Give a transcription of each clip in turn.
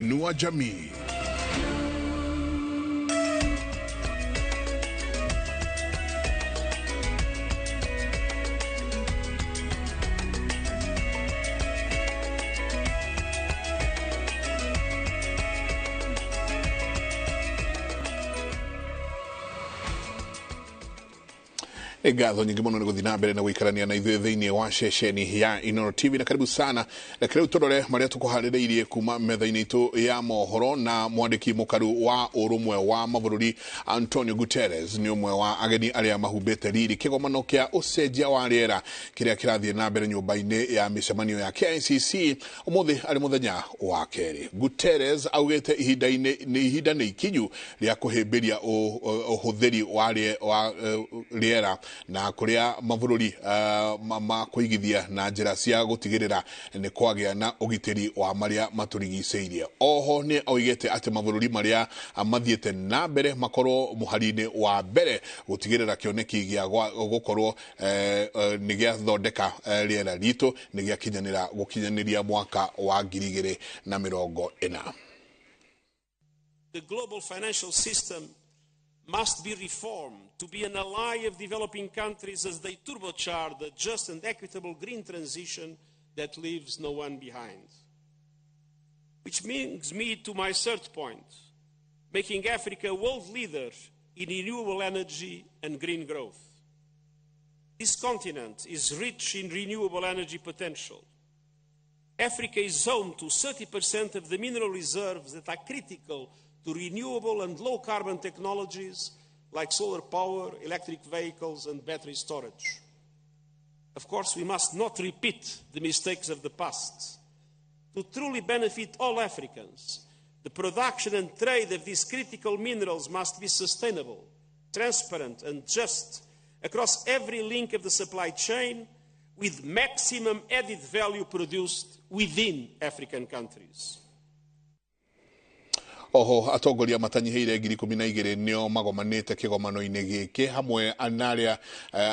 Inua jamii. Egatho nyingi muno ni guthii na mbere na guikarania na ithuĩ thĩinĩ wa ceceni ya Inooro TV, na karibu sana na karibu tũrore marĩa tũkũharĩrĩirie kuma metha-inĩ itũ ya mohoro. Na mwandĩki mũkaru wa ũrũmwe wa mabũrũri Antonio Guterres nĩ ũmwe wa ageni arĩa mahumbĩte riri kĩgomano kĩa ũcenjia wa rĩera kĩrĩa kĩrathiĩ na mbere nyũmba-inĩ ya mĩcemanio ya KICC ũmũthĩ arĩ mũthenya wa kerĩ. Guterres augĩte ihinda nĩ ikinyu rĩa kũhĩmbĩria ũhũthĩri wa rĩera na kuria mabũrũri makuigithia na njĩra cia gutigirira ni kwagĩa na ũgitĩri wa marĩa matũrigicĩirie. Oho ni oigĩte atĩ mabũrũri marĩa mathiĩte na mbere makorwo mũhari-inĩ wa mbere gutigirira kĩoneki gĩa gũkorwo nĩ gĩathondeka rĩera ritũ nĩ gũkinyanĩria mwaka wa 2040. The global financial system must be reformed to be an ally of developing countries as they turbocharge the just and equitable green transition that leaves no one behind. Which brings me to my third point, making Africa a world leader in renewable energy and green growth. This continent is rich in renewable energy potential. Africa is home to 30% of the mineral reserves that are critical to renewable and low-carbon technologies like solar power, electric vehicles, and battery storage. Of course, we must not repeat the mistakes of the past. To truly benefit all Africans, the production and trade of these critical minerals must be sustainable, transparent, and just across every link of the supply chain, with maximum added value produced within African countries. Oho atongoria matanyiheire 12,000 nio magomanite kigomano-inĩ gĩkĩ hamwe anaria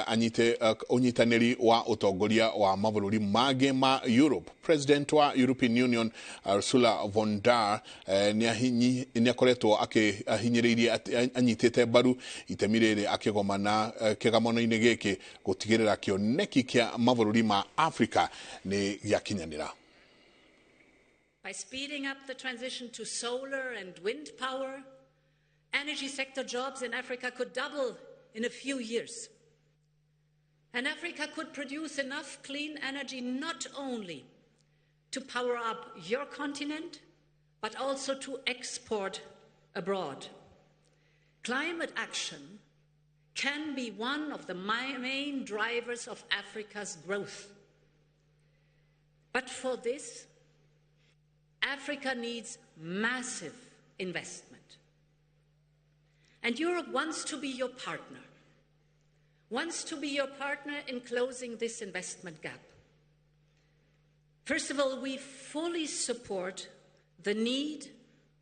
anyite unyitanĩri wa utongoria wa mabũrũri mangĩ ma Europe. President wa European Union Ursula von der nĩ akoretwo akihinyĩrĩirie anyitĩte mbaru itemi rĩrĩ akigomana kĩgomano-inĩ gĩkĩ gutigĩrĩra kĩoneki kĩa mabũrũri ma Africa nĩ gĩakinyanĩra. By speeding up the transition to solar and wind power, energy sector jobs in Africa could double in a few years. And Africa could produce enough clean energy not only to power up your continent, but also to export abroad. Climate action can be one of the main drivers of Africa's growth. But for this, Africa needs massive investment. And Europe wants to be your partner, in closing this investment gap. First of all, we fully support the need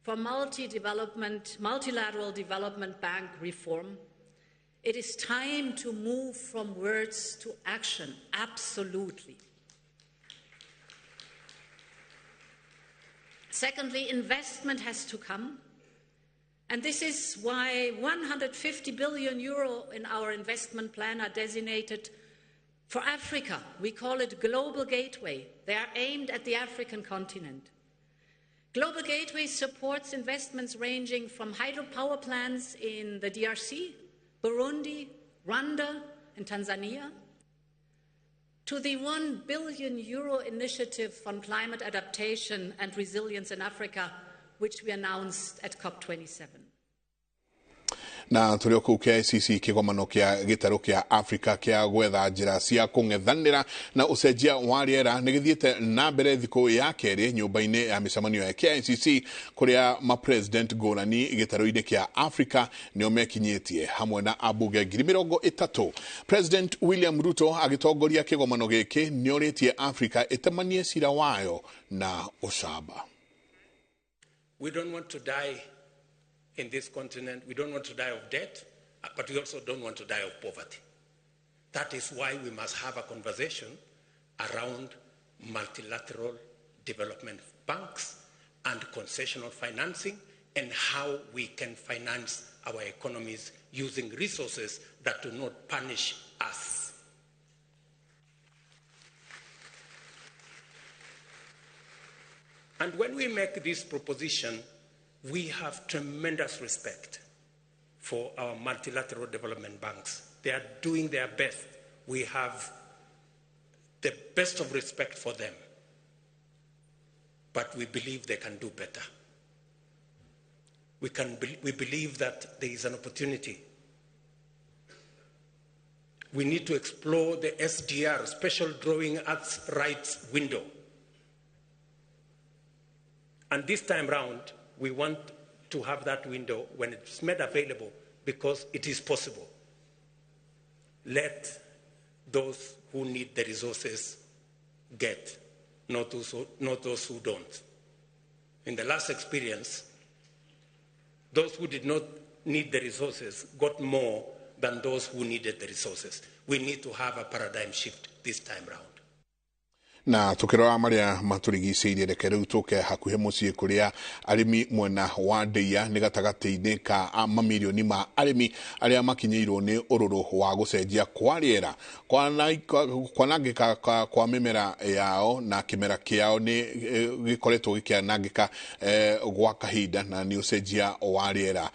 for multilateral development bank reform. It is time to move from words to action, absolutely. Secondly, investment has to come, and this is why 150 billion euro in our investment plan are designated for Africa. We call it Global Gateway. They are aimed at the African continent. Global Gateway supports investments ranging from hydropower plants in the DRC, Burundi, Rwanda, and Tanzania, to the 1 billion euro initiative on climate adaptation and resilience in Africa, which we announced at COP27. Na tũrĩ kũu KICC kĩgomano kĩa gĩtarũ kĩa Africa kĩa gwetha njĩra cia kũng'ethanĩra na ũcenjia wa rĩera nĩ gĩthiĩte na mbere thikũ ya kerĩ nyũmba-inĩ ya mĩcemanio ya KICC kũrĩa mapresident ngũrani gĩtarũ-inĩ kĩa Africa nĩo mekinyĩtie hamwe na ambunge 30,000. President William Ruto agĩtongoria kĩgomano gĩkĩ nĩorĩtie Africa ĩtemanie cira wayo na ũcamba. We don't want to die in this continent. We don't want to die of debt, but we also don't want to die of poverty. That is why we must have a conversation around multilateral development banks and concessional financing, and how we can finance our economies using resources that do not punish us. And when we make this proposition, we have tremendous respect for our multilateral development banks. They are doing their best. We have the best of respect for them. But we believe they can do better. We believe that there is an opportunity. We need to explore the SDR, Special Drawing Rights window. And this time round, we want to have that window when it's made available, because it is possible. Let those who need the resources get, not those who don't. In the last experience, those who did not need the resources got more than those who needed the resources. We need to have a paradigm shift this time round. Na tukirora maria maturigiceirie reke riu tuke hakuhe mucii kuria arimi mwena wa Ndeia ni gatagati-ini ka mamilioni ma arimi aria makinyeirwo ni ururu wa gucenjia kwa riera kwanangika kwa mimera yao na kimera kiao ni gikoretwo gikianangika gwa kahinda, na ni ucenjia wa riera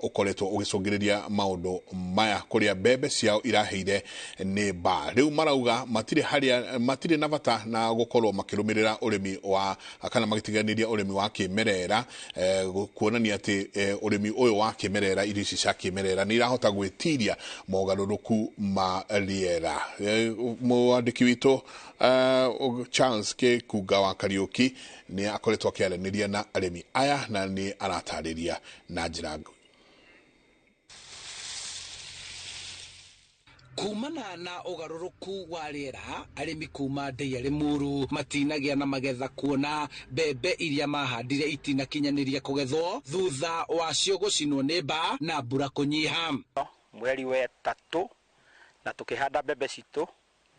ukoretwo ugicungiriria maundu maya kuria mbembe ciao iraheire ni ba. Riu marauga matire na bata na gukorwo makirumirira urimi wa kana magitiganiria urimi wa kimerera, kuonania ati urimi uyu wa kimerera, irio ici cia kimerera ni irahota gwitiria mogaruruku ma riera. Mwandiki witu Charles K Kuga wa Kariuki ni akoretwo akiaraniria na arimi aya na ni aratariria na njira kumana na ugaruruku wa riera. Arimi kuma Ndeia Limuru matinagia na magetha kuona mbembe iria mahandire itinakinyaniria kugethwo thutha wacio gucinwo ni mbaa na mbura kunyiha. Mweri wa tatu na tukihanda mbembe citu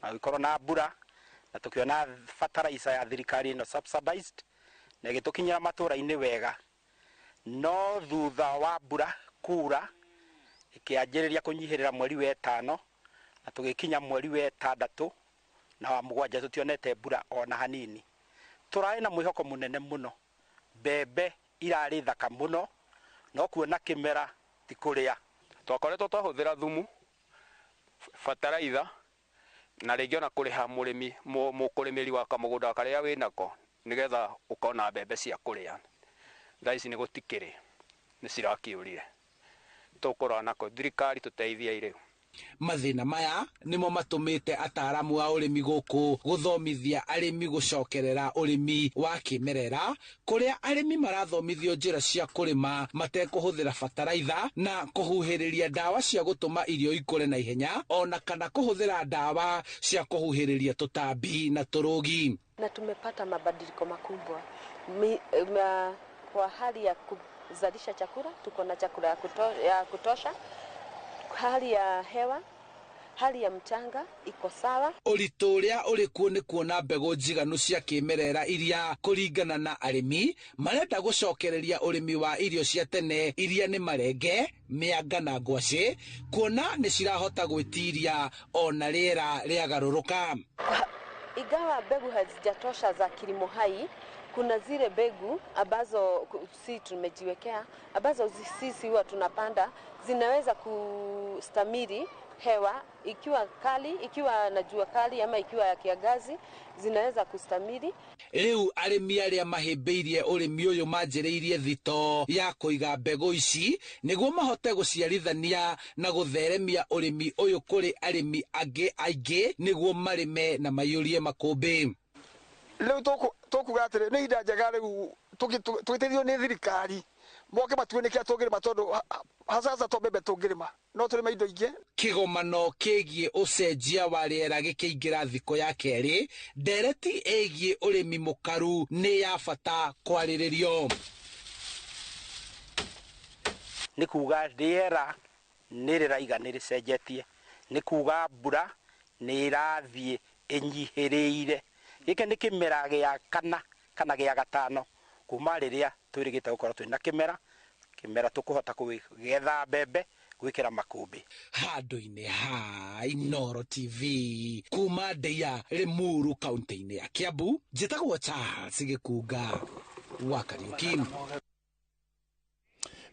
na gikoro na mbura na tukiona fertilizer ya thirikari no subsidized na gitukinyira matura-ini wega, no thutha wa mbura kura ikianjiriria kunyihirira mweri wa tano na tugikinya mweri wa tandatu na wa mugwanja tutionete mbura ona hanini. Turai na mwihoko munene muno, mbembe irari thaka muno, no kuona kimera tikuria. Twakoretwo twahuthira thumu, fertilizer na regiona kuriha murimi mukurimiri wa kamugunda karia winako nigetha ukona mbembe cia kuria. Thaici ni gutikiri ni cirakiurire, tukora nako thirikari tuteithia ire. Mathina maya nimo matumite ataramu a urimi guku guthomithia arimi gucokerera urimi wa kimerera, kuria arimi marathomithio njira cia kurima matekuhuthira fertilizer na kuhuhiriria dawa cia gutuma irio ikure na ihenya, ona kana kuhuthira dawa cia kuhuhiriria tutambi na turugi. Na tumepata mabadiliko makubwa kwa hali ya kuzalisha chakula. Tuko na chakula ya kutosha. Hali ya hewa, hali ya mchanga iko sawa. Uritu uria urikuo ni kuona mbegu njiganu cia kimerera iria kuringana na arimi marenda gucokereria urimi wa irio cia tene iria ni marenge, mianga na ngwaci, kuona ni cirahota gwitiria ona riera riagaruruka. Ingawa mbegu hazijatosha za kilimo hai, kuna zile mbegu ambazo si tumejiwekea, ambazo sisi huwa tunapanda, zinaweza kustamili hewa ikiwa kali, ikiwa na jua kali ama ikiwa ya kiangazi, zinaweza kustamili. Riu arimi aria mahimbiirie urimi uyu manjiriirie thito ya kuiga mbegu ici niguo mahote guciarithania na gutheremia urimi uyu kuri arimi angi aingi niguo marime na mayurie makumbi. Riu tukuga atiri ni ida njega riu tugitithio ni thirikari moke matuoneke atungirima tondu hasasa to mbembe tungirima no turima indo ingi. Kigomano kigie ucenjia wa riera gikiingira thiko ya keri, ndereti egie urimi mukaru ni ya bata kwariririo. Ni kuga riera ni riraiga ni ricenjetie, ni kuga mbura ni irathie inyihiriire. Giki ni kimera gia kana gia gatano kuma riria twirigite gukora twina kimera tukuhota kugetha mbembe gwikira makumbi handu-ini ha Inooro TV kuma Ndeia Limuru kaunti-ini ya Kiambu njitagwo Charles Gikunga wa Kariuki.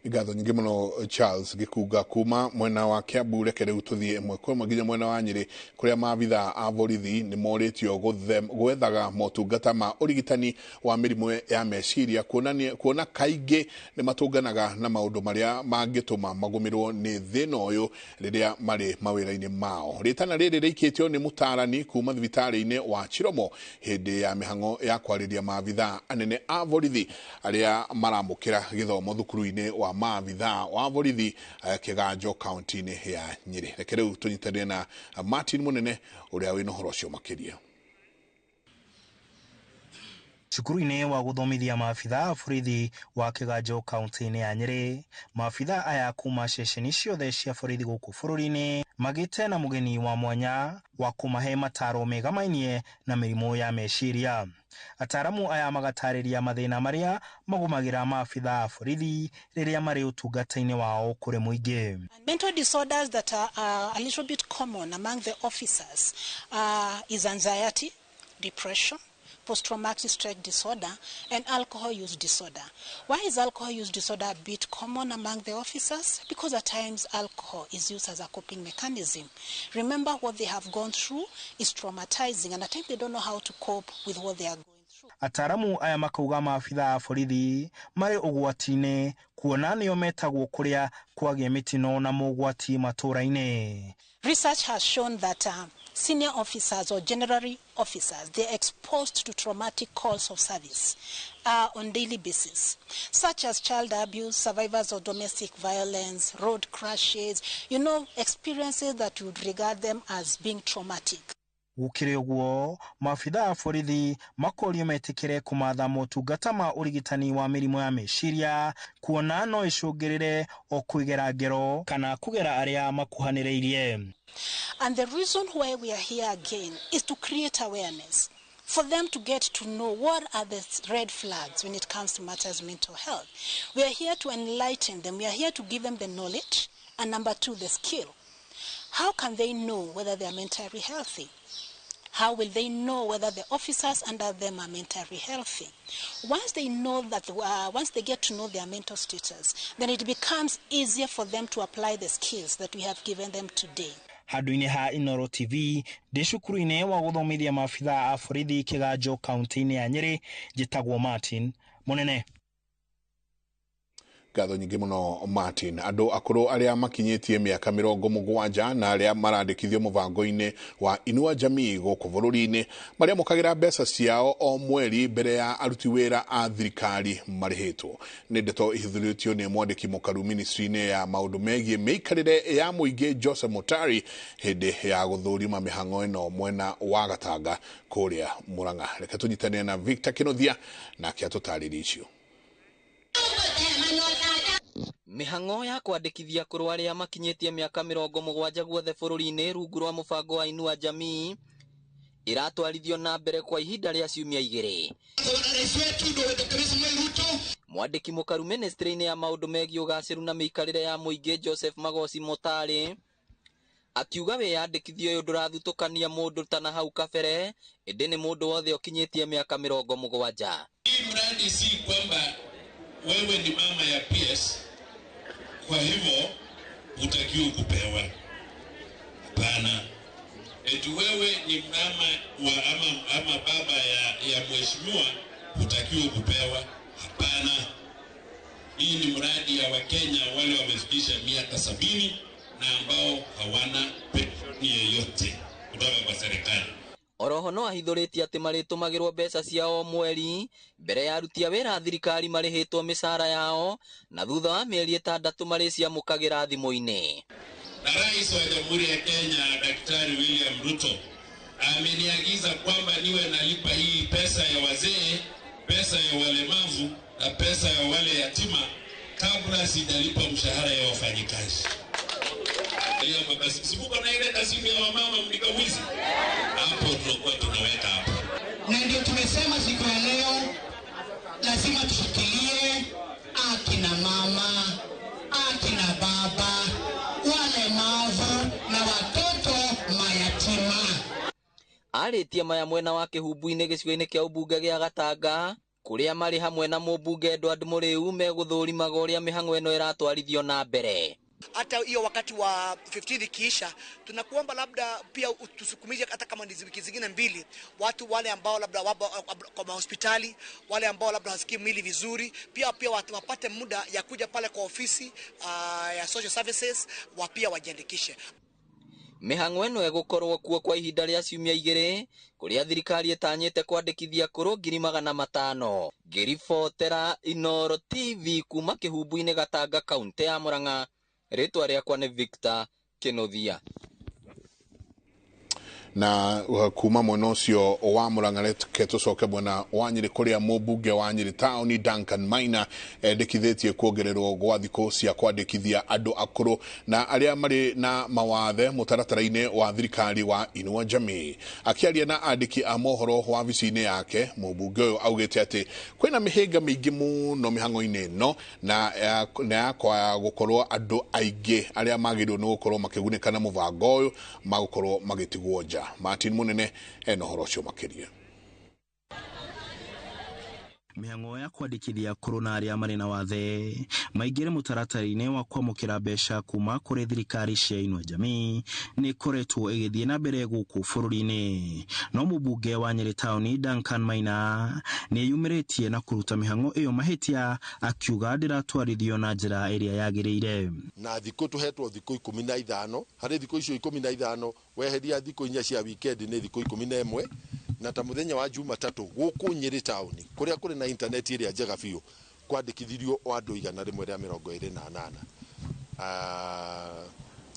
Igatho nyingi muno Charles Gikunga kuma mwena wa Kiambu. Reke riu tuthie mwekwe maginya mwena wa Nyeri kuria maabitha a borithi ni moritio gwethaga motungata ma urigitani wa mirimu ya meciria kuona kaingi ni matunganaga na maundu maria mangituma magumirwo ni thina uyu riria mari mawira-ini mao. Ritana riri rikitio ni mutarani kuma thibitari-ini wa Chiromo hindi ya mihango ya kwariria maabitha anene a borithi aria maramukira githomo thukuru-ini wa maabitha wa borithi Kiganjo kaunti-ini ya Nyeri. Reke riu tunyitane na Martin Munene uria wina horo cio makiria. Cukuru-inĩ wa gũthomithia maabitha a borithi wa Kiganjo kaunti-inĩ ya Nyeri, maabitha aya kuma ceceni ciothe cia borithi gũkũ bũrũri-inĩ magĩte na mũgeni wa mwanya wa kũmahe mataro megamainie na mĩrimũ ya meciria. Ataramu aya magatarĩria mathĩna marĩa magũmagĩra maabitha a borithi rĩrĩa marĩ ũtungata-inĩ wao kũrĩ mũingĩ. Mental disorders that are a little bit common among the officers is anxiety, depression, post-traumatic stress disorder, and alcohol use disorder. Why is alcohol use disorder a bit common among the officers? Because at times alcohol is used as a coping mechanism. Remember, what they have gone through is traumatizing, and at times they don't know how to cope with what they are going through. Ataramu aya makauga maabitha a borithi marĩ ũgwati-inĩ kuona nĩo metagwo kũrĩa kwagĩa mĩtino na mũgwati matũũra-inĩ. Research has shown that senior officers or general officers, they're exposed to traumatic calls of service on daily basis, such as child abuse, survivors of domestic violence, road crashes, experiences that would regard them as being traumatic. Gũkĩrĩ ũguo, maabitha a borithi makorio metĩkĩre kũmatha motungata ma ũrigitani wa mĩrimũ ya meciria kuona no icũngĩrĩre o kwĩgera ngero kana kũgera arĩa makuhanĩrĩirie. And the reason why we are here again is to create awareness for them to get to know what are the red flags when it comes to matters of mental health. We are here to enlighten them. We are here to give them the knowledge and number two, the skill. How can they know whether they are mentally healthy? How will they know whether the officers under them are mentally healthy? Once they know that, once they get to know their mental status, then it becomes easier for them to apply the skills that we have given them today. Handu-inĩ ha Inooro TV, ndĩ cukuru-inĩ wa gũthomithia maabitha a borithi Kiganjo kaunti-inĩ ya Nyeri, njĩtagwo Martin Munene. Ngatho nyingi muno Martin. Andu akuru aria makinyitie miaka 70 na aria marandikithio mubango-ini wa Inua Jamii guku bururi-ini maria mukagira mbeca ciao o mweri mbere ya aruti wira a thirikari marihitwo. Ni ndeto ihithuritio ni mwandiki mukaru ministry-ini ya maundu megie meikarire ya muingi Joseph Mutari hindi ya guthurima mihango ino mwena wa Gatanga kuria Murang'a. Reke tunyitane na Victor Kinothia na kiatutariria icio. Mihango ya kwandikithia kuru aria makinyitie miaka 70 guothe bururi-ini rungu rwa mubango wa Inua Jamii iratwarithio na mbere kwa ihinda ria ciumia 2. Mwandiki mukaru ministry-ini ya maundu megie ugaciru na miikarire ya muingi Joseph Magosi Motari akiuga wiyandikithio uyu ndurathutukania mundu tana hau kabere indi ni mundu wothe ukinyitie miaka 70. Hii mradi si kwamba wewe ni mama ya PS kwa hivyo utakiwa kupewa. Hapana. Eti wewe ni mama wa ama baba ya mheshimiwa utakiwa kupewa. Hapana. Hii ni mradi ya Wakenya wale wamefikisha miaka 70 na ambao hawana pensheni yoyote kutoka kwa serikali. Oroho no ahithuritie ati maritumagirwo mbeca ciao mweri mbere ya aruti a wira thirikari marihitwo mishahara yao na thutha wa mieri 6 mari ciamukagira thimu-ini. Na Rais wa Jamhuri ya Kenya Daktari William Ruto ameniagiza kwamba niwe nalipa hii pesa ya wazee, pesa ya walemavu na pesa ya wale yatima kabla sijalipa mshahara ya wafanyikazi. Sibuka na ile kasimu ya wamama mnikawizi. Hapo tulikuwa tunaweka hapo. Na ndio tumesema siku ya leo lazima tushikilie akina mama, akina baba, walemavu na watoto mayatima. Arĩtie maya mwena wa kĩhumbu-inĩ gĩcigo-inĩ kĩa ũmbunge gĩa Gatanga, kũrĩa marĩ hamwe na mũmbunge Edward Mũrĩu megũthũrimaga ũrĩa mĩhang'o ĩno ĩratwarithio na mbere. Hata hiyo wakati wa 15 ikiisha, tunakuomba labda pia tusukumize hata kama ni wiki zingine 2, watu wale ambao labda wapo kwa hospitali, wale ambao labda hasikii mwili vizuri, pia watu wapate muda ya kuja pale kwa ofisi ya social services, pia wajiandikishe. Mĩhang'o ĩno ĩgũkorwo kuo kwa ihinda rĩa ciumia 2, kũrĩa thirikari ĩtanyĩte kwandĩkithia kũrũ 500,000. Ngĩribotera Inooro TV kuma kĩhumbu-inĩ Gatanga, kaunti ya Murang'a. Rĩtwa rĩakwa nĩ Victor Kĩnuthia. Na kuma mwena ũcio wa Murang'a reke tũcoke mwena wa Nyĩrĩ kũrĩa mũmbunge wa Nyĩrĩ taũni Duncan Maina endekithĩtie kuongererwo gwa thikũ cia kwandĩkithia andũ akũrũ na arĩa marĩ na mawathe mũtaratara-inĩ wa thirikari wa Inua Jamii. Akĩaria na andĩki a mohoro wabici-inĩ yake, mũmbunge ũyũ augĩte atĩ kwĩna mĩhĩnga mĩingĩ mũno mĩhang'o-inĩ ĩno na yakwa gũkorwo andũ aingĩ arĩa magĩrĩirwo nĩ gũkorwo makĩgunĩka na mũbango ũyũ magũkorwo magĩtigwo nja. Martin Munene enohoro ũcio makĩria. Mĩhang'o ya kwandĩkithia akũrũ na arĩa marĩ na wathe maingĩre mũtaratara-inĩ wa kwamũkĩra mbeca kuma kũrĩ thirikari cia Inua Jamii nĩ ĩkoretwo ĩgĩthiĩ na mbere gũkũ bũrũri-inĩ. No mũmbunge wa Nyĩrĩ taũni Duncan Maina nĩ yumĩrĩtie na kũruta mĩhang'o ĩyo mahĩtia, akiuga ndĩratwarithio na njĩra ĩrĩa yagĩrĩire. Na thikũ tũhetwo thikũ 15, harĩ thikũ icio 15 weheria thikũ 4 cia weekend nĩ thikũ 11, na ta muthenya wa Jumatatũ gũkũ Nyĩrĩ taũni kũrĩa kũrĩ na internet ĩrĩa njega biũ kwandĩkithirio o andũ 128.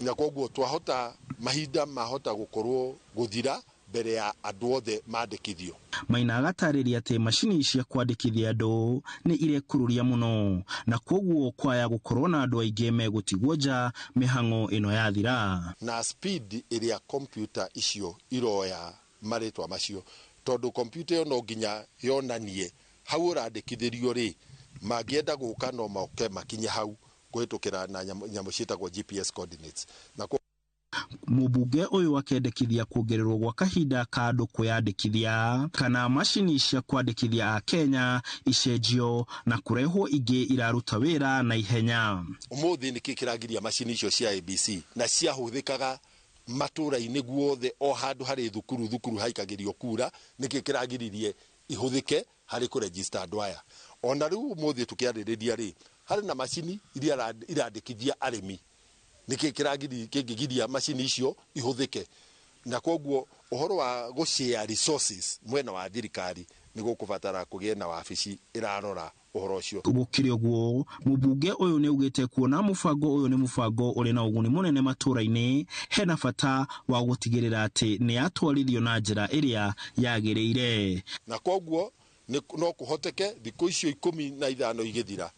Na koguo twahota mahinda mahota gũkorwo gũthira mbere ya andũ othe mandĩkithio. Maina agatarĩria atĩ macini cia kwandĩkithia andũ nĩ irekururia mũno na koguo kwaya gũkorwo na andũ aingĩ megũtigwo nja mĩhang'o ĩno yathira. Na speed ĩrĩa kompyuta icio iroya marĩtwa macio, tondũ kompyuta ĩyo no nginya yonanie hau ũrandĩkithĩrio rĩ, mangĩenda gũka no moke makinye hau kũhĩtũkĩra na nyamũ ciĩtagwo GPS coordinates. Na mũmbunge ũyũ akendekithia kuongererwo gwa kahinda ka andũ kwĩyandĩkithia kana macini cia kwandĩkithia a Kenya icenjio na kũrehwo ingĩ iraruta wĩra na ihenya. Ũmũthĩ nĩkĩ kĩragiria macini icio cia ABC na ciahũthĩkaga matũra-inĩ guothe o handũ harĩ thukuru haikagĩrio kura, nĩkĩ kĩragiririe ihũthĩke harĩ kũregister andũ aya. Ona rĩu ũmũthĩ tũkĩarĩrĩria rĩ, harĩ na macini iria irandĩkithia arĩmi, nĩkĩ kĩngĩgiria macini icio ihũthĩke. Na koguo ũhoro wa gũshare resources mwena wa thirikari nĩ gũkũbatara kũgĩe na wabici ĩrarora ũhoro ũcio. Gũkĩrĩ ũguo, mũmbunge ũyũ nĩ augĩte kuona mũbango ũyũ nĩ mũbango ũrĩ na ũguni mũnene matũra-inĩ, hena bata wa gũtigĩrĩra atĩ nĩ yatwarithio na njĩra ĩrĩa yagĩrĩire. Na koguo no kũhoteke thikũ icio 15 igĩthira,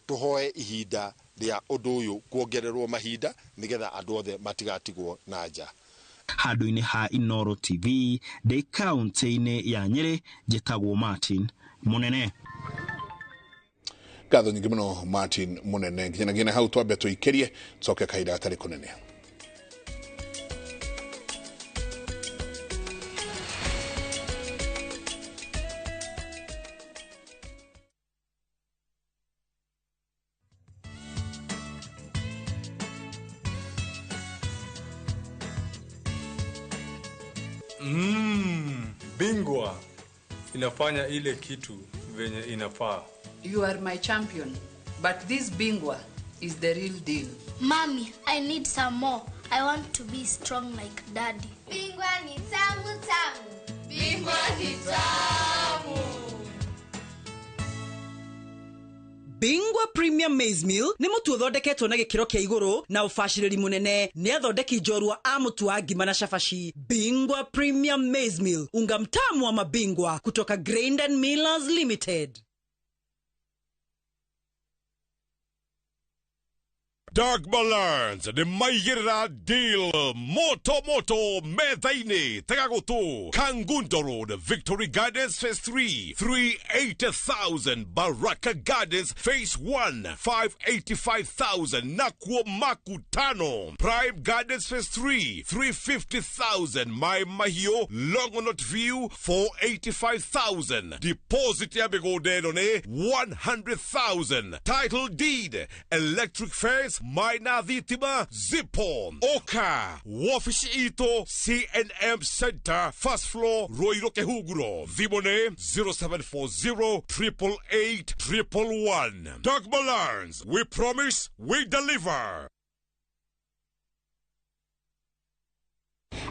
tũhoe ihinda rĩa ũndũ ũyũ kuongererwo mahinda nĩgetha andũ othe matigatigwo na nja. Handũ-inĩ ha Inooro TV ndĩ kaunti-inĩ ya Nyĩrĩ, njĩtagwo Martin Munene. Ngatho nyingĩ mũno Martin Munene. Nginya hau twambe tũikĩrie tũcoke kahinda gatarĩ kũnene. Bingwa inafanya ile kitu venye inafaa. You are my champion, but this Bingwa is the real deal. Mommy, I need some more. I want to be strong like daddy. Bingwa ni tamu tamu. Bingwa ni tamu. Bingwa Premium Maize Meal nĩ mũtu ũthondeketwo na gĩkĩro kĩa igũrũ na ũbacĩrĩri mũnene nĩ athondeki njorua a mũtu wa ngima na cabaci. Bingwa Premium Maize Meal, unga mtamu wa mabingwa kutoka Grain and Millers Limited. Doug Balance nĩ maigĩrĩra deal moto metha-inĩ Tagagoto, Kangundo Road, Victory Gardens Phase 3, 380,000. Baraka Gardens Phase 1, 585,000. Nakuo Makutano, Prime Gardens Phase 3, 350,000. My Mahio, Longonot View, 485,000. Deposit ya bigodeno ne 100,000. Title deed, electric fence, minor dhitima, Zipo, Oka, Wafishi Ito, CNM Center, first floor, Roiro Kehuguro. Vibone 0740 888 111. Doug Balance, we promise, we deliver.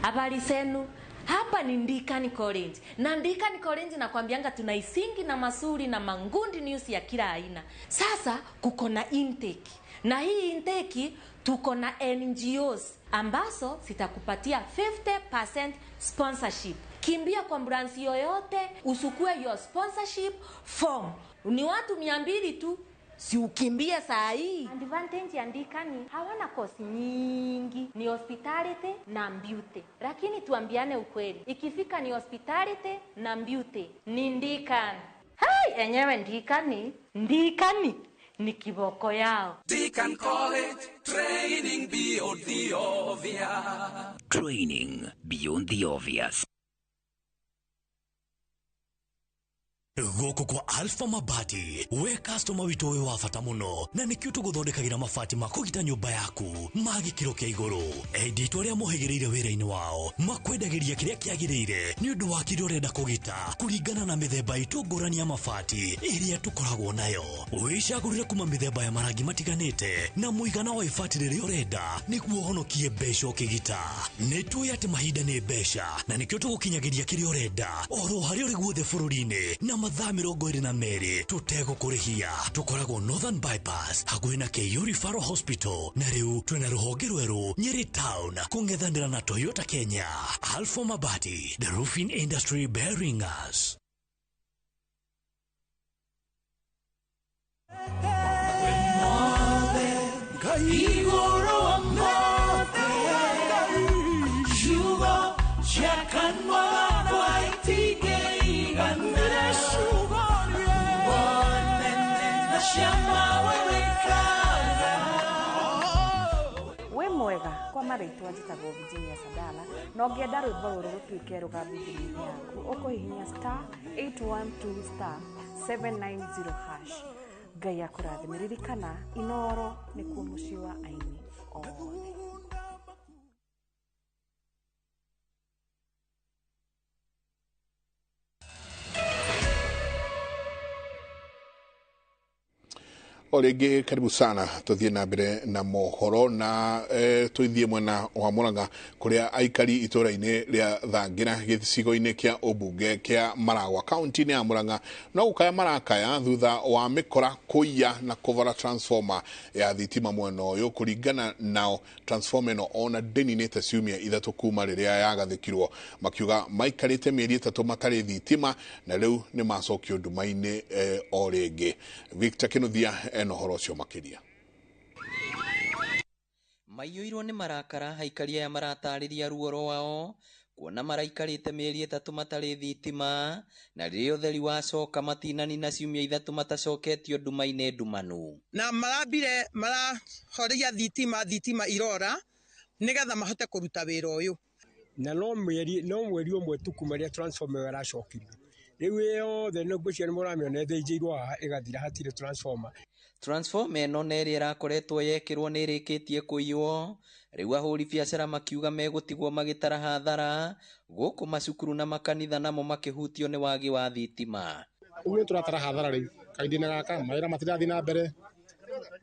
Habari zenu. Hapa ni Ndikani College. Na Ndikani College nakwambianga tuna isingi na masuri na mangundi news ya kila aina. Sasa kuko na intake. Na hii intake tuko na NGOs ambazo zitakupatia 50% sponsorship. Kimbia kwa branch yoyote usukue your sponsorship form. Ni watu 200 tu. Si ukimbie saa hii. Advantage ya Ndikani hawana kosi nyingi, ni hospitality na beauty. Lakini tuambiane ukweli, ikifika ni hospitality na beauty ni Ndikani. Hai, enyewe Ndikani ni kiboko yao. Deacon College, training beyond the obvious. Training beyond the obvious. Goko kwa Alpha Mabati, we customer wito we wafata muno, na nikio tuguthondekagira mabati makugita nyumba yaku, magikiro kia iguru. Editwa ria muhegereire wira-ini wao, makwendagiria kiria kiagirire, ni undu wa kiria urenda kugita, kuringana na mithemba itu ngurani ya mabati iria tukoragwo nayo. Wicagurire kuma mithemba ya marangi matiganite, na muigana wa ibati riria urenda, niguo honokie mbeca ukigita. Nitui ati mahinda ni mbeca, na nikio tugukinyagiria kiria urenda, oro haria uri guothe bururi-ini, na mathaa 22 tutego kurihia. Tukoragwo Northern Bypass hakuhi na KU Referral Hospital, na riu twina ruhonge rweru Nyeri Town kungethanira na Toyota Kenya. Alpha Mabati, the roofing industry bearing us. We mwega kwa marĩtwa njĩtagwo Virginia Sadala na ũngĩenda rwĩmbo rũrũ rũtuĩke rũgamithĩrio yaku ũkũhihinya *812*790#. Ngai akũrathime. Ririkana Inooro nĩkuo mũciĩ wa aini othe. Orege karibu sana tuthie na mbere na mohoro na tuithie mwena wa Murang'a kuria aikari itura-ini ria Thangira gicigo-ini kia ubunge kia Maragwa kaunti-ini ya Murang'a no ukaya marakaya thutha wa mikora kuiya na kuvara transformer ya thitima mwena uyu kuringana nao transformer no ona deninete ciumia ithatu kuma riria yagathikirwo makiuga maikarite mieri 3 matari thitima na riu ni macokio nduma-ini o ringi. Victor Kinuthia enohoro cio makiria. Maiyũirwo nĩ marakara haikaria ya maratariria ruoro wao kuona maraikarĩte mĩeri 3 matarĩ thitima na rĩrĩa ũtheri wacoka matinani na ciumia 3 matacoketio nduma-inĩ ndumanu. Na marambire marahoria thitima irora nigetha mahote kũruta wĩra ũyũ. Na no mweri ũmwe tu kuma rĩrĩa transformer yaracokirio. Rĩu yothe nĩngũcio nĩ mũramĩona ĩthĩnjĩirwo haha ĩgathira hatirĩ transformer. Transformer ĩno na ĩrĩa ĩrakoretwo yekĩrwo nĩ ĩrĩkĩtie kũiywo. Rĩu ahũri biacara makiuga megũtigwo magĩtara hathara gũkũ macukuru na makanitha namo makĩhutio nĩ wagi wa thitima. Ũguo tũratara hathara rĩu kahinda-inĩ gaka mawĩra matirathi na mbere.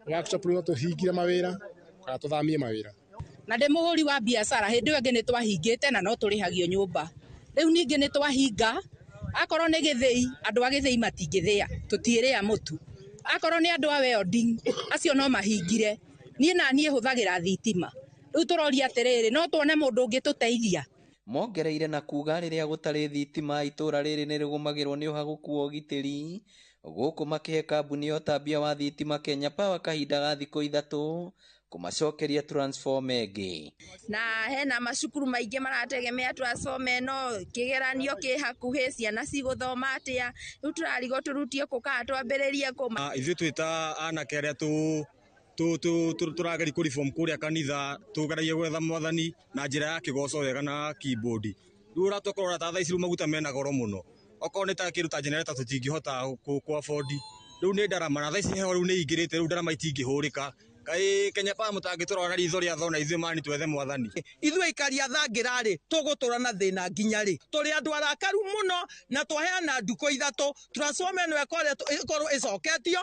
Workshop rĩu tũhingire mawĩra kana tũthamie mawĩra. Na ndĩ mũhũri wa biacara hĩndĩ ĩyo ĩngĩ nĩ twahingĩte na no tũrĩhagio nyũmba. Rĩu ningĩ nĩ twahinga akorwo nĩ gĩthĩi andũ a gĩthĩi matingĩthĩa tũtiĩrĩa mũtu. Akorwo nĩ andũ a welding acio no mahingire niĩ hũthagĩra thitima. Rĩu tũroria atĩrĩrĩ no tuone mũndũ ũngĩ tũteithia. Mongereire na kuga rĩrĩa gũtarĩ thitima itũra rĩrĩ nĩ rĩgũmagĩrwo nĩ ũhagũku wa ũgitĩri gũkũ makĩhe kambuni ya ũtambia wa thitima Kenya Power kahinda ga thikũ 3 kumacokeria transform ĩngĩ. Na hena macukuru maingĩ marategemea transform ĩno, kĩgeranio kĩ hakuhĩ, ciana cigũthoma atĩa, rĩu tũrarigwo tũrutie kũka twambĩrĩrie kũma. Ithuĩ twĩta anake arĩa tũrageri kũreform kũrĩa kanitha, tũgeragia gwetha mwathani na njĩra ya kĩgoco wega na keyboard. Rĩu ũratokorora ta thaa ici maguta mena goro mũno, okorwo nĩ ta kĩndũ ta generator tũtingĩhota ku-afford. Rĩu nĩ ndarama na thaa ici heho rĩu nĩ ingĩrĩte, rĩu ndarama itingĩhũrĩka. Kaĩ Kenya Power mũtangĩtũrora na ritho rĩa thona ithuĩ mani twethe mwathani. Ithuĩ aikari a Thangĩra-rĩ tũgũtũra na thĩna nginya-rĩ, tũrĩ andũ arakaru mũno na twaheana ndukũ ithatũ, transform ĩno ĩkorwo ĩcoketio.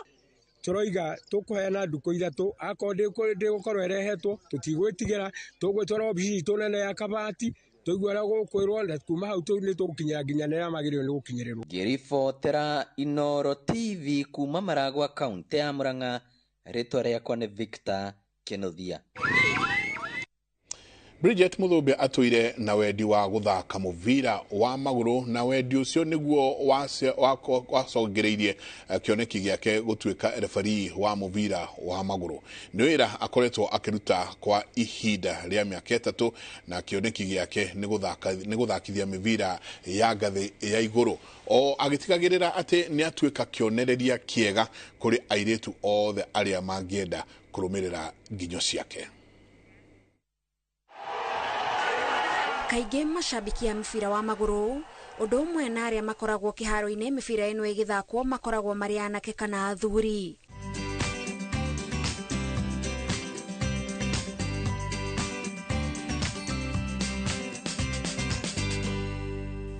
Tũroiga tũkũheana ndukũ ithatũ, akorwo ndĩgũkorwo ĩrehetwo tũtigwĩtigĩra, tũgwĩtwara obici itũ nene ya Kabati, tũigua ũrĩa gũkwĩrwo na kuma hau nĩ tũgũkinyĩra nginya nĩrĩa magĩrĩirwo nĩ gũkinyĩrĩrwo. Ngĩribotera Inooro TV kuma Maragwa, kaunti ya Murang'a, rĩtwa rĩakwa nĩ Victor Kenothia. Bridget Muthũmbĩ atũire na wendi wa gũthaka mũbira wa magũrũ, na wendi ũcio nĩguo wacongereirie kĩoneki gĩake gũtuĩka referee wa mũbira wa magũrũ. Nĩ wĩra akoretwo akĩruta kwa ihinda rĩa mĩaka 3, na kĩoneki gĩake nĩ gũthakithia mĩbira ya ngathĩ ya igũrũ, o agĩtigagĩrĩra atĩ nĩ atuĩka kĩonereria kĩega kũrĩ airĩtu othe arĩa mangĩenda kũrũmĩrĩra nginyo ciake. Kaingĩ macambiki ya mĩbira wa magũrũ, ũndũ ũmwe na arĩa makoragwo kĩharo-inĩ mĩbira ĩno ĩgĩthakwo makoragwo marĩ anake kana athuri.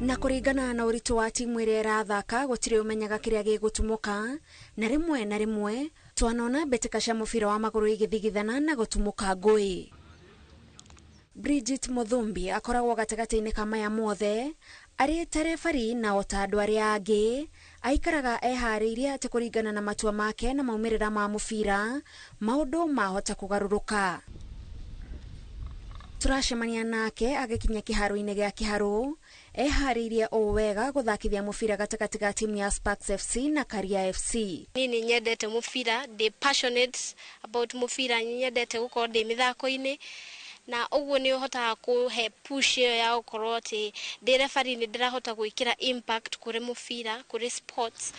Na kũringana na ũritũ wa timu ĩrĩa ĩrathaka, gũtirĩ ũmenyaga kĩrĩa gĩgũtumũka, na rĩmwe twanona mbĩtĩka cia mũbira wa magũrũ igĩthigithana na gũtumũka ngũĩ. Bridget Muthũmbĩ akoragwo gatagatĩ-inĩ ka maya mothe, arĩ ta referee na ota andũ arĩa angĩ, aikaraga eharĩirie atĩ kũringana na matua make na maumĩrĩra ma mũbira, maũndũ mahota kũgarũrũka. Turacemania nake agĩkinya kĩharo-inĩ gĩa kĩharo, eharĩirie o wega gũthakithia mũbira gatagatĩ ga timu ya Sparks FC na Karia FC. Nini nyendete mũbira, ndĩ passionate about mũbira, nyendete gũkorwo ndĩ mĩthako-inĩ, na ũguo nĩ ũhotaga kũhe push ĩyo ya gũkorwo atĩ ndĩ referee nĩ ndĩrahota gwĩkĩra impact kũrĩ mũbira, kũrĩ sports.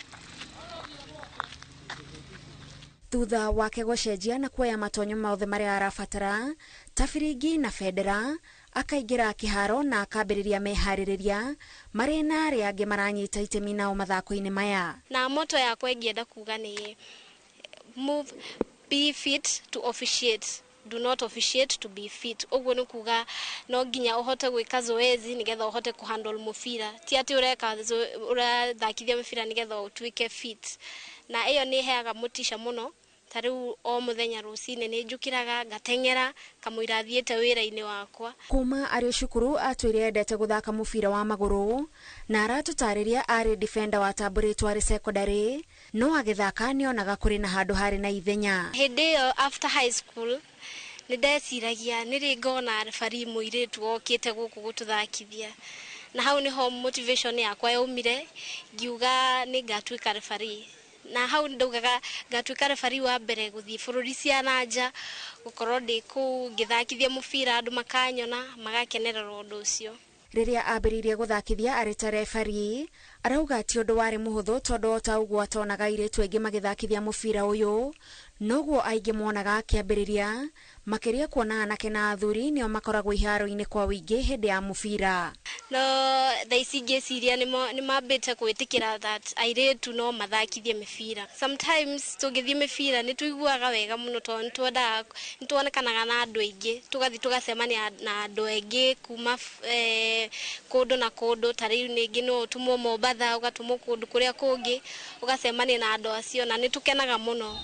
Thutha wake gũcenjia na kuoya matonyo mothe marĩa arabatara, ta biringi na bendera, akaingĩra kĩharo na akambĩrĩria meharĩrĩria marĩ na arĩa angĩ maranyita itemi nao mathako-inĩ maya. Na moto yakwa ingĩenda kuga nĩ move, be fit to officiate. Do not officiate to be fit. Ũguo nĩ kuga no nginya ũhote gwĩka zoezi nĩgetha ũhote kũhandle mũbira. Ti atĩ ũrathakithia mũbira nĩgetha ũtuĩke fit. Na ĩyo nĩ heaga motisha mũno. Ta rĩu o mũthenya rũcinĩ nĩ njũkĩraga ngateng'era kamũira thiĩte wĩra-inĩ wakwa. Kuma arĩ cukuru atwĩre endete gũthaka mũbira wa magũrũ, na aratũtarĩria arĩ defender wa Tambũrĩtwo arĩ secondary, no agĩthaka nĩonaga kũrĩ na handũ harĩ na ithenya. Hĩndĩ ĩyo after high school nĩ ndeciragia nĩrĩ ngona referee mũirĩtu okĩte gũkũ gũtũthakithia, na hau nĩho motivation yakwa yaumire, ngiuga nĩ ngatuĩka referee. Na hau ndaugaga ngatuĩka referee wa mbere gũthiĩ bũrũri cia nanja, gũkorwo ndĩ kũu ngĩthakithia mũbira, andũ makanyona magakenerera ũndũ ũcio. Rĩrĩa ambĩrĩirie gũthakithia arĩ ta referee, arauga ti ũndũ warĩ mũhũthũ tondũ o ta ũguo atonaga airĩtu aingĩ magĩthakithia mũbira ũyũ, noguo aingĩ monaga akĩambĩrĩria, makĩria kuona anake na athuri nĩo makoragwo iharo-inĩ kwa wĩingĩ hĩndĩ ya mũbira. No thaa ici ingĩciria nĩ mambĩte gwĩtĩkĩra that airĩtu no mathakithie mĩbira. Sometimes tũngĩthiĩ mĩbira nĩ tũiguaga wega mũno tondũ nĩ tuonekanaga na andũ aingĩ, tũgathiĩ tũgacemania na andũ aingĩ kuma kũndũ na kũndũ. Ta rĩu ningĩ no ũtumwo Mombatha, ũgatumwo kũndũ kũrĩa kũngĩ, ũgacemania na andũ acio na nĩ tũkenaga mũno.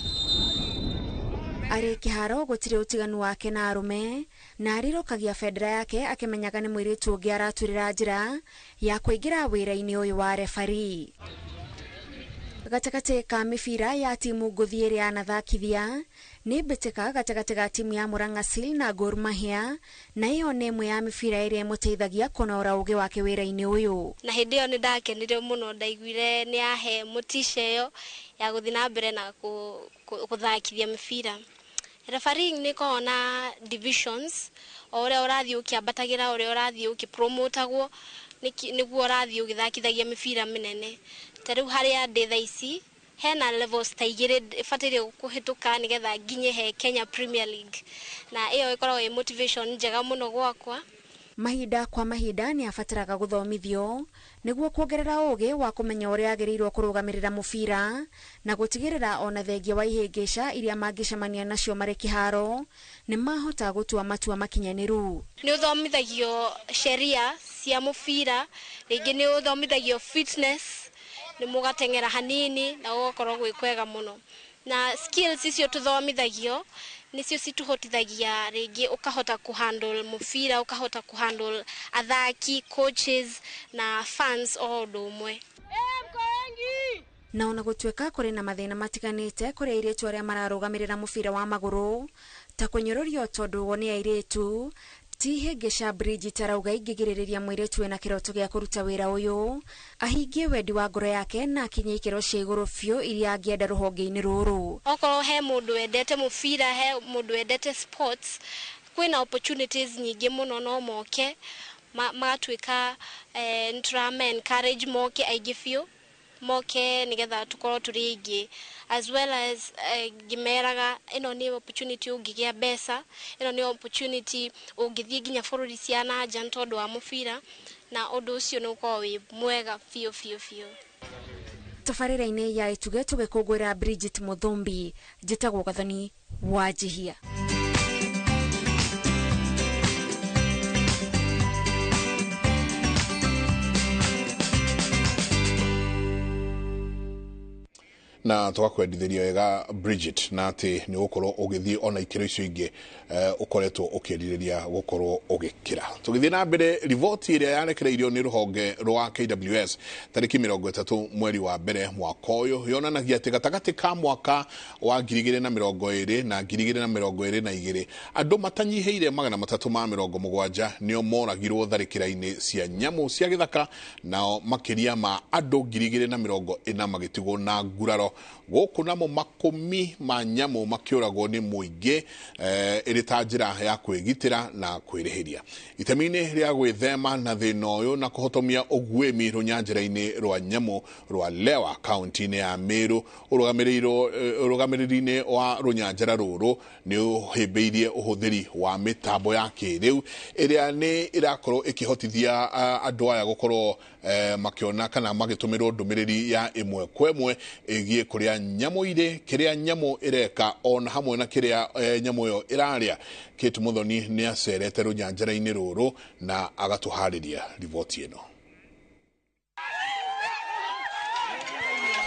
Arĩ kĩharo gũtirĩ ũtiganu wake na arũme, na arirũkagia bendera yake akĩmenyaga nĩ mũirĩtu ũngĩ araturĩra njĩra ya kũingĩra wĩra-inĩ ũyũ wa referee. Gatagatĩ ka mĩbira ya timu ngũthi ĩrĩa anathakithia nĩ mbĩtĩka gatagatĩ ga timu ya Murang'a Seal na Gor Mahia, na ĩyo nĩ ĩmwe ya mĩbira ĩrĩa ĩmũteithagia kũnora ũgĩ wake wĩra-inĩ ũyũ. Na hĩndĩ ĩyo nĩ ndakenire mũno, ndaiguire nĩ yahe motisha ĩyo ya gũthiĩ na mbere na gũthakithia mĩbira. Refereeing niko na divisions ore orathi ukiambatagira ore orathi ukipromotagwo niguo orathi ugithakithagia mibira minene tariu haria ndetha ici hena levels taigire fatire kuhituka nigetha nginye he Kenya Premier League na iyo ikoragwo motivation njega muno gwakwa. Mahinda kwa mahinda ni afatiraga guthomithio niguo kuongerera ugi wa kumenya uria agiriirwo kurugamirira mubira na gutigirira ona thengia wa ihingisha iria mangicemania nacio mari kiharo ni mahota gutua matua makinyaniru. Ni uthomithagio sheria cia mubira, ringi ni uthomithagio fitness, ni mugatengera hanini na gukorwo gwikwega muno. Na skills icio tuthomithagio nicio situhotithagia ringi ukahota kuhandle mubira, ukahota kuhandle athaki, coaches na fans all umwe. Na ona gutweka kuri na mathina matiganite kuri airetu aria mararugamirira mubira wa maguru ta kunyororio tondu woni airetu tihengesha Bridget arauga ingigiriria mwiretu na kiroto gia kuruta wira uyu ahingie wendi wa ngoro yake na kinye ikiro cia iguru biu iria angienda ruhonge-ini ruru. Okorwo he mundu wendete mubira, he mundu wendete sports, kwina opportunities nyingi muno no moke magatwika ntrame encourage moke aigi biu moke nigetha tukorwo turi ingi as well as gimeraga ino ni opportunity ungigia besa, ino ni opportunity ungithie ginya bururi cia nanja ntondu wa mubira na undu ucio ni uko wi mwega fio. Tafarira-ini ya ituge tugikungwira Bridget Muthumbi njitagwo Gathoni Wanjihia. na twakwendithĩria wega Bridget na ati ni gukorwo ugithii ona ikiro icio ingi ukoretwo ukiririria gukorwo ugikira. Tugithii na mbere riboti iria yarekereirio ni ruhonge rwa KWS tariki 30 mweri wa mbere mwaka uyu yonanagia ati gatagati ka mwaka wa 2020 na 2022 andu matanyiheire 370 nio moragirwo tharikira-ini cia nyamu cia githaka nao makiria ma andu 2040 magitigwo na nguraro guku namo makumi ma nyamu makiuragwo ni muingi iri ta njira ya kwigitira na kwirihiria. Itemi-ini ria gwithema na thina uyu na kuhotomia uguemi runyanjira-ini rwa nyamu rwa Lewa kaunti-ini ya Meru urugamiriri-ini wa runyanjira ruru ni uhimbiirie uhuthiri wa mitambo ya kiriu iria ni irakorwo ikihotithia andu aya gukorwo makiona kana magitumirwo ndumiriri ya imwe kwa imwe igie kuria nyamu ire kiria nyamu ireka on hamwe na kiria nyamu yo iraria. Kate Muthoni ni acerete runyanjira-ini ruru na agatuhariria riboti ino.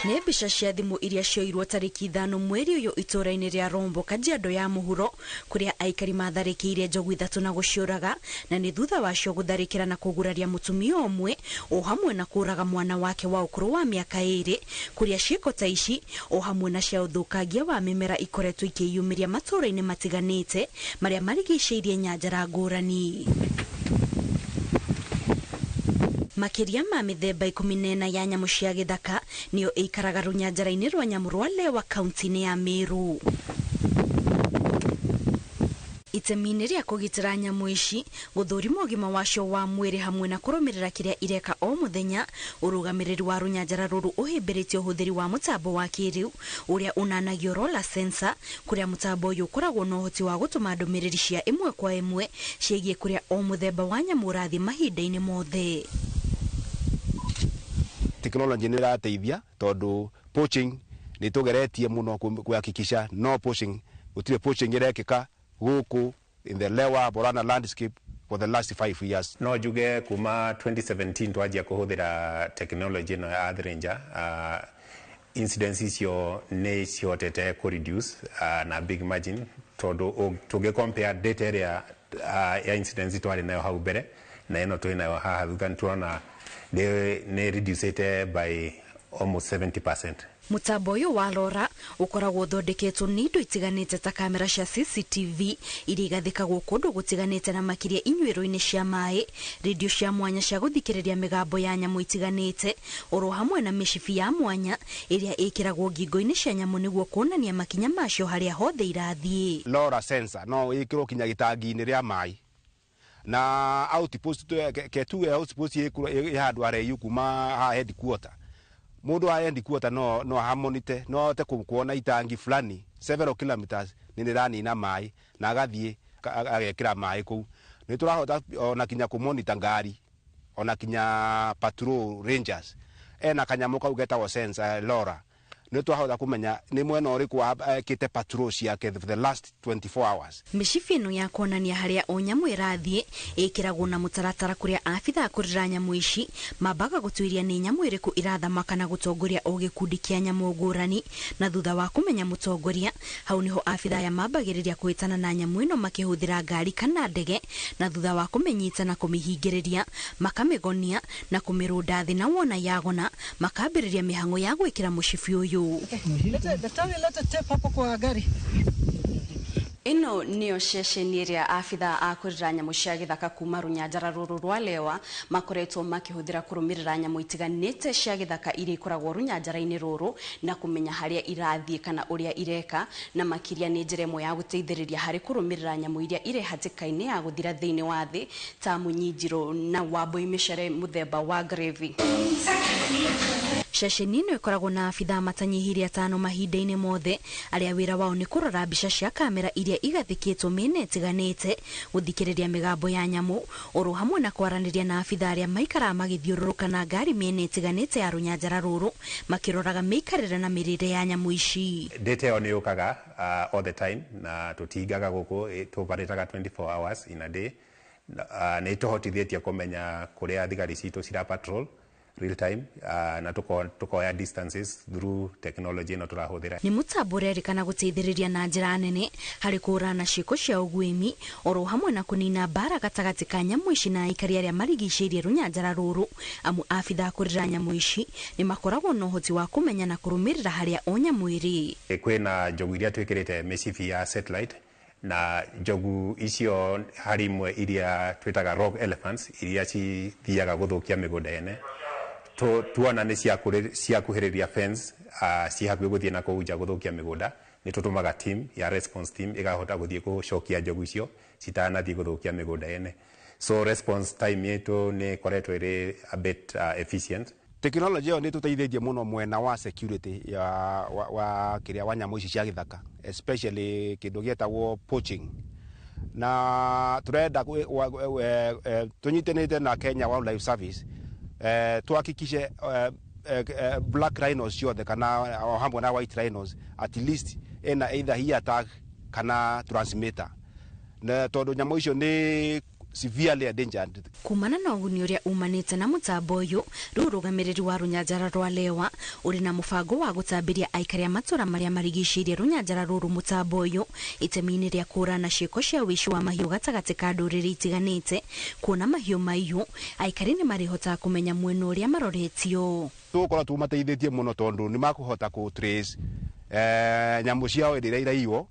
Nĩ mbica cia thimu iria cioirwo tariki 5 mweri uyu itura-ini ria Rombo Kajiado ya muhuro kuria aikari matharikire njogu 3 na guciuraga na ni thutha wacio gutharikira na kuguraria mutumia umwe o hamwe na kuraga mwana wake wa ukuru wa miaka 2 kuria ciiko ta ici o hamwe na cia uthukangia wa mimera ikoretwo ikiyumiria matura-ini matiganite maria marigiceirie nyanjara ngurani. Makiria ma mithemba 14 ya nyamu cia githaka niyo ikaraga runyanjara-ini rwa nyamu rwa Lewa kaunti-ini ya Meru. Itemi-ini ria kugitira nyamu ici guthurima ugima wacio wa mwiri hamwe na kurumirira kiria ireka o muthenya urugamiriri wa runyanjara ruru uhimbiritie uhuthiri wa mutambo wa kiriu uria unanagio roller sensor kuria mutambo uyu ukoragwo na uhoti wa gutuma ndumiriri cia imwe kwa imwe ciigie kuria o muthemba wa nyamu urathi mahinda-ini mothe. Technology ni rateithia tondu poaching ni tugeretie muno kuhakikisha no poaching utire poaching irekika guku in the Lewa Borana landscape for the last 5 years. No juge kuma 2017 twajia kuhuthira technology no ya Earth Ranger incidences yo ne ciotete ku reduce na big margin tondu tuge compare data area ya incidents twari nayo hau mbere na ino twina nayo haha thutha tuona ne reduced by almost 70%. Mutambo uyu wa Lora ukoragwo uthondeketwo ni indo itiganite ta kamera cia CCTV iria igathikagwo kundu gutiganite na makiria inyuiro-ini cia mai, radio cia mwanya cia guthikiriria migambo ya nyamu itiganite, oro hamwe na mishifi ya mwanya iria ikiragwo ngingo-ini cia nyamu niguo kuonania makinya macio haria hothe irathie. Lora sensor no ikirwo kinya gitangi-ini ria mai na outpost ketu outpost ihandu hareiu kuma headquarter. Mundu wa headquarter no hamonite no te kuona itangi fulani several kilometers ni rani na mai na agathie agekira mai ku. Ni turahota ona kinya ku monitor ngari ona kinya patrol rangers ena kanyamu kau getagwo sensor Lora. Ni twahota kumenya ni mwena uriku kite patrol ciake for the last 24 hours. Mishifi ino ya kuonania haria o nyamu irathie ikiragwo na mutaratara kuria afitha kurira nyamu ici mabaga gutuiria ni nyamu iriku irathamaka na gutongoria o gikundi kia nyamu ngurani, na thutha wa kumenya mutongoria hau niho afitha ya mabagiriria kuitana na nyamu ino makihuthira ngari kana ndege, na thutha wa kumenyita na kumihingiriria makamigonia na kumirunda thi na wona yagona makambiriria mihango ya gwikira mushifi uyu. Ino niyo ceceni iria afitha a kurira nyamu cia githaka kuma runyanjara ruru rwa Lewa makoretwo makihuthira kurumirira nyamu itiganite cia githaka iria ikoragwo runyanjara-ini ruru na kumenya haria irathie kana uria ireka, na makiria ni njira imwe ya guteithiriria hari kurumirira nyamu iria ire hatikaini ya guthira thiini wa thi ta munyinjiro na wambui micere muthemba wa gravy. Ceceni ino ikoragwo na afitha matanyihiria 5 mahinda-ini mothe aria wira wao ni kurora mbica cia kamera iria igathikitwo miena itiganite, guthikiriria migambo ya nyamu, oro hamwe na kwaraniria na afitha aria maikara magithiururuka na ngari miena itiganite ya runyanjara ruru makiroraga miikarire na mirire ya nyamu ici. Data yo ni yukaga all the time na tutigaga guku tubaritaga 24 hours in a day. Ni tuhotithietie kumenya kuria thigari citu cira patrol real time na tukoya distances through technology na turahuthira. Ni mutambo urerikana guteithiriria na njira nene hari kurana ciiko cia ugwimi oro hamwe na kunina bara gatagati ka nyamu ici na aikari aria marigiceirie runyanjara ruru, amu afitha kurira nyamu ici ni makoragwo na uhoti wa kumenya na kurumirira haria o nyamu iri. Kwina njogu iria twikirite mecifi ya satellite na njogu icio hari imwe iria twitaga rock elephants iria cithiaga guthukia migunda ene tuona ni cia kuhiriria fence ci hakuhi guthie na kuja guthukia migunda, ni tutumaga team ya response team igahota guthie gucokia njogu icio citanathie guthukia migunda ene. So response time yetu ni koretwo iri a bit efficient. Technology yo ni tuteithĩtie muno mwena wa security ya wa kiria wa nyamu ici cia githaka, especially kindu gietagwo poaching, na turenda tunyitanite na Kenya Wildlife Service tuhakikishe black rhinos ciothe kana hamwe na white rhinos at least ena either here tag kana transmitter, na tondu nyamu icio ni severely endangered. Kumana na uguni uria umanite na mutambo uyu, rurugamiriri wa runyanjara rwa Lewa uri na mubango wa gutambiria aikari a matura maria marigiceirie runyanjara ruru mutambo uyu itemi-ini ria kurana ciiko cia wici wa mahiu gatagati ka nduriri itiganite, kuona mahiu maiu aikari ni marihota kumenya mwena uria maroretio. Tukora tumateithĩtie muno tondu ni makuhota ku trace nyamu ciao iria iraiywo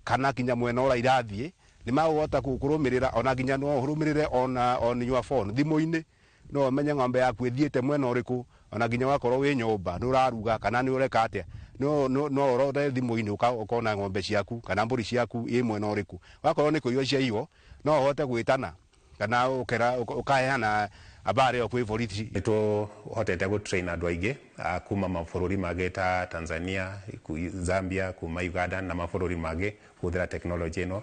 kana kinya mwena ura irathie, ni maguhota kurumirira ona nginya no urumirire on your phone thimu-ini no menye ng'ombe yaku ithiete mwena uriku, ona nginya wakorwo wi nyumba nuraruga kana ni ureka atia no urore thimu-ini ukona ng'ombe ciaku kana mburi ciaku i mwena uriku, wakorwo ni kuiyo ciaiyo no uhote gwitana kana ukaheana habari yo kwi borithi. Nito hotete gu train andu aingi kuma mabururi mangĩ ta Tanzania, Zambia, kuma Uganda na mabururi mangĩ kuthira technology ino,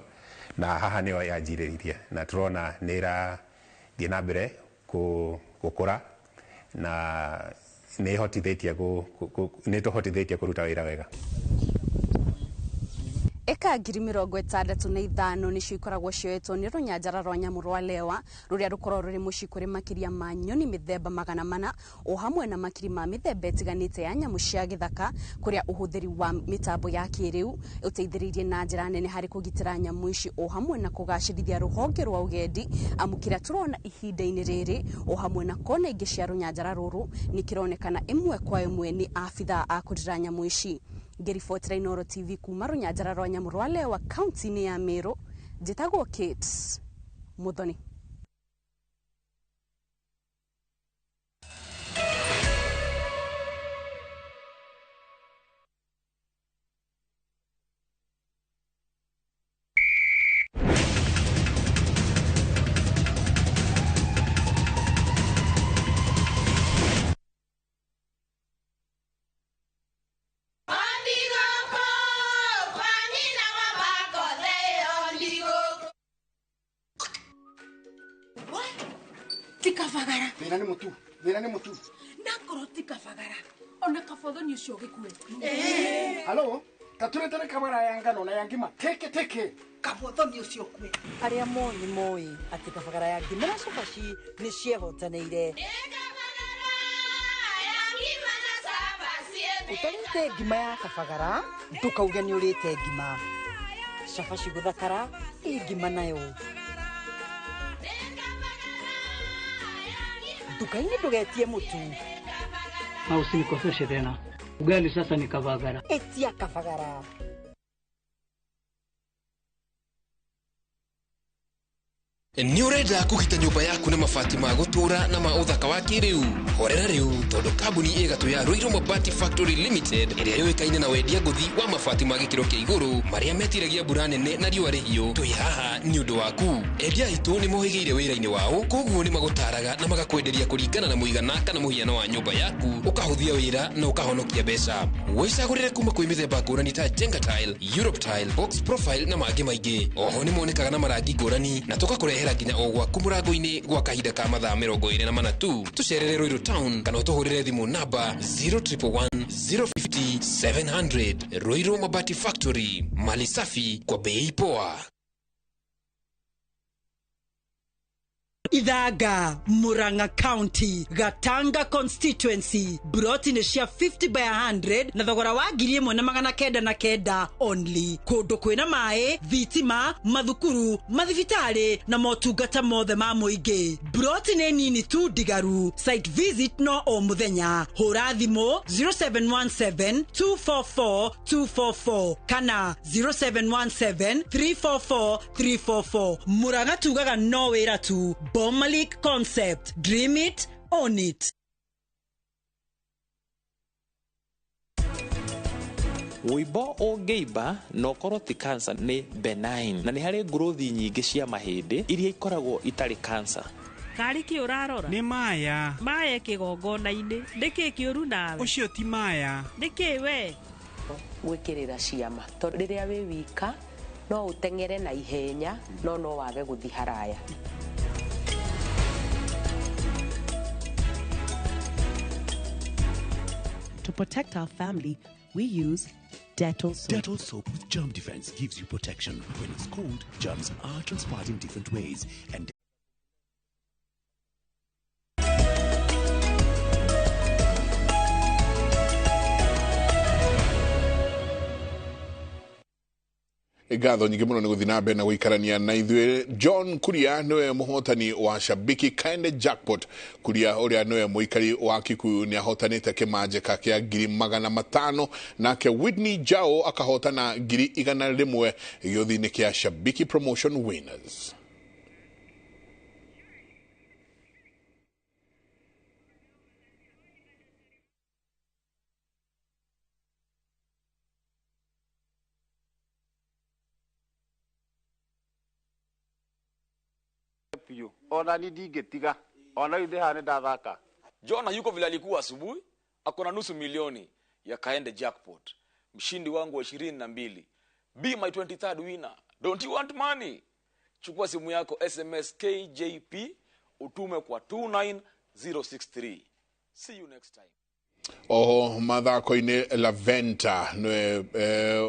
na haha niyo yanjirĩirie na turona nira thie na mbere gukura na ni tuhotithĩtie kuruta wĩra wega. Eka ngiri 65 nicio ikoragwo cioetwo ni runyanjara rwa nyamu rwa lewa ruria rukorwo ruri muci kuri makiria ma nyoni mithemba 400 o hamwe na makiri ma mithemba itiganite ya nyamu cia githaka kuria uhuthiri wa mitambo ya kiriu uteithiririe na njira nene hari kugitira nyamu ici o hamwe na kugacirithia ruhonge rwa ugendi amukira turona ihinda-ini riri o hamwe na kona ingi cia runyanjara ruru nikironekana imwe kwa imwe ni afitha a kurira nyamu ici. Ngiribotera Inooro TV kuma runyanjara rwa nyamu rwa lewa kaunti-ini ya Meru, njitagwo Kate Muthoni. Tikafagara. Nina ni mutu. Nakoro tikafagara. Ona kafodho ni ucio gikue. Halo, taturetera kamera ya ngano na ya ngima. Teke. Kafodho ni ucio kue. Aria moni moi ati kafagara ya ngima na cabaci ni ciehotaneire. Utarite ngima ya kafagara, ndukauge ni urite ngima. Cabaci guthakara, ngima nayo. Dukaini ndugetie mutu. Usinikoseshe tena. Ugali sasa ni kafagara. Etia kafagara. Ni urenda kugita nyumba yaku na mabati ma gutura na ma uthaka wa kiriu horera riu tondu kambuni igatu ya Ruiru Mabati Factory Limited iria yoikaine na wendia nguthi wa mabati ma gikiro kia iguru maria metiragia mbura nene na riua rihio twi haha ni undu waku. Endia itu ni mohigeire wira-ini wao, koguo ni magutaraga na magakwenderia kuringana na muigana kana muhiano wa nyumba yaku, ukahuthia wira na ukahonokia mbeca. Wicagurire kuma kwi mithemba ngurani ta Jenga Tile, Europe Tile, Box Profile na mangi maingi. Oho ni monekaga na marangi ngurani na tugakurehera nginya o gwaku murango-ini gwa kahinda ka mathaa 24 tu. Tucerere Ruiru Town kana utuhurire thimu namba 0111 050 700. Ruiru Mabati Factory, mali safi kwa bei poa. Idhaga, Muranga County, Gatanga Constituency, brought in a share 50 by 100, na thogora wa ngiri 1,900 only. Kundu kwina mae, thitima, mathukuru, mathibitari na motungata mothe ma muingi. Brought in nini tu digaru. Site visit no o muthenya. Hura thimo 0717 244 244 kana 0717 344 344. Muranga tugaga no wira tu. Bomalik concept. Dream it, own it. Wibo o ngeiba no koroti cancer ni benign na ni hari growth nyingi cia mahindi iria ikoragwo itari cancer. Kari ki urarora ni maya kigongona-ini ndiki kiuru nawe ucio ti maya ndiki we gwikirira ciama tondu riria wi wika no utengere na ihenya no wage guthi haraya. To protect our family, we use Dettol soap. Dettol soap with germ defense gives you protection. When it's cold, germs are transferred in different ways. And Igatho nyingi muno ni guthi na mbere na guikarania na ithuĩ. John Kuria niwe muhotani wa Shabiki Kainde Jackpot. Kuria uria niwe muikari wa Kikuyu ni ahotanite kimanjeka kia 500,000, nake Whitney Jao akahotana 100,000 igiothi-ini kia Shabiki Promotion Winners. Ona ni ndingetiga ona ithe hane ndathaka. Jona yuko vile alikuwa asubuhi, akona nusu milioni ya Kainde Jackpot. Mshindi wangu wa 22. Be my 23rd winner. Don't you want money? Chukua simu yako, SMS KJP utume kwa 29063. See you next time. Oho mathako-inĩ Laventa nĩ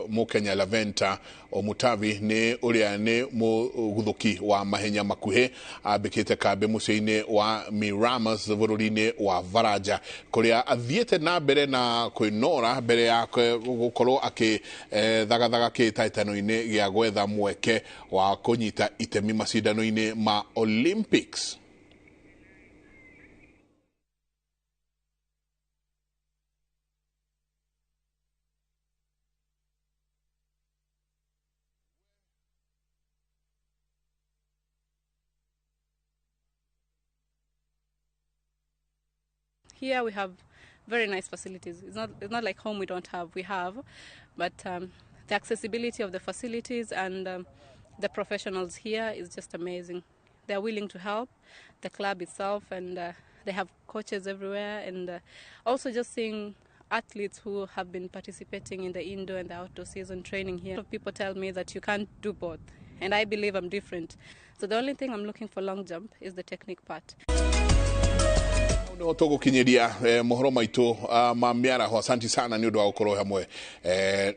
Mũkenya Laventa Omutavi nĩ ũrĩa nĩ mũguthuki wa mahenya makuhĩ ambĩkĩte kambĩ mũciĩ-inĩ wa Miramas bũrũri-inĩ wa Faraja kũrĩa athiĩte na mbere na kwĩnora mbere ya gũkorwo akĩthagathaga kĩhĩtahĩtano-inĩ gĩa gwetha mweke wa kũnyita itemi macindano-inĩ ma Olympics. Here we have very nice facilities. It's not like home we don't have. We have, but the accessibility of the facilities and the professionals here is just amazing. They're willing to help the club itself, and they have coaches everywhere, and also just seeing athletes who have been participating in the indoor and the outdoor season training here. People tell me that you can't do both, and I believe I'm different. So the only thing I'm looking for long jump is the technique part. No tugukinyiria mohoro maitu ma miaraho asanti sana ni undu wa gukorwo hamwe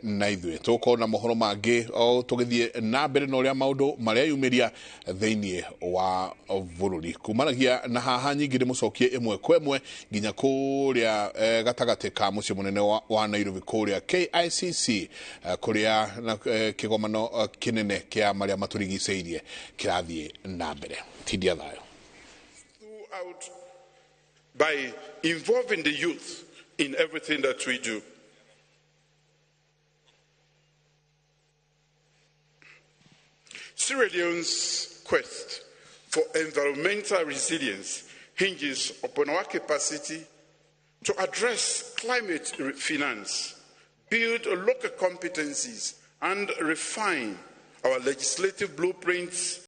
na ithuĩ tukona mohoro mangi o tugithie na mbere na uria maundu maria yumiria thĩinĩ wa bũrũri kumanagia na haha nyingĩ mucokie imwe kwa imwe nginya kuria gatagati ka muciĩ munene wa Nairobi kuria KICC kuria kigomano kinene kia maria maturigicĩirie kirathie na mbere tindia thayo by involving the youth in everything that we do. Sierra Leone's quest for environmental resilience hinges upon our capacity to address climate finance, build local competencies, and refine our legislative blueprints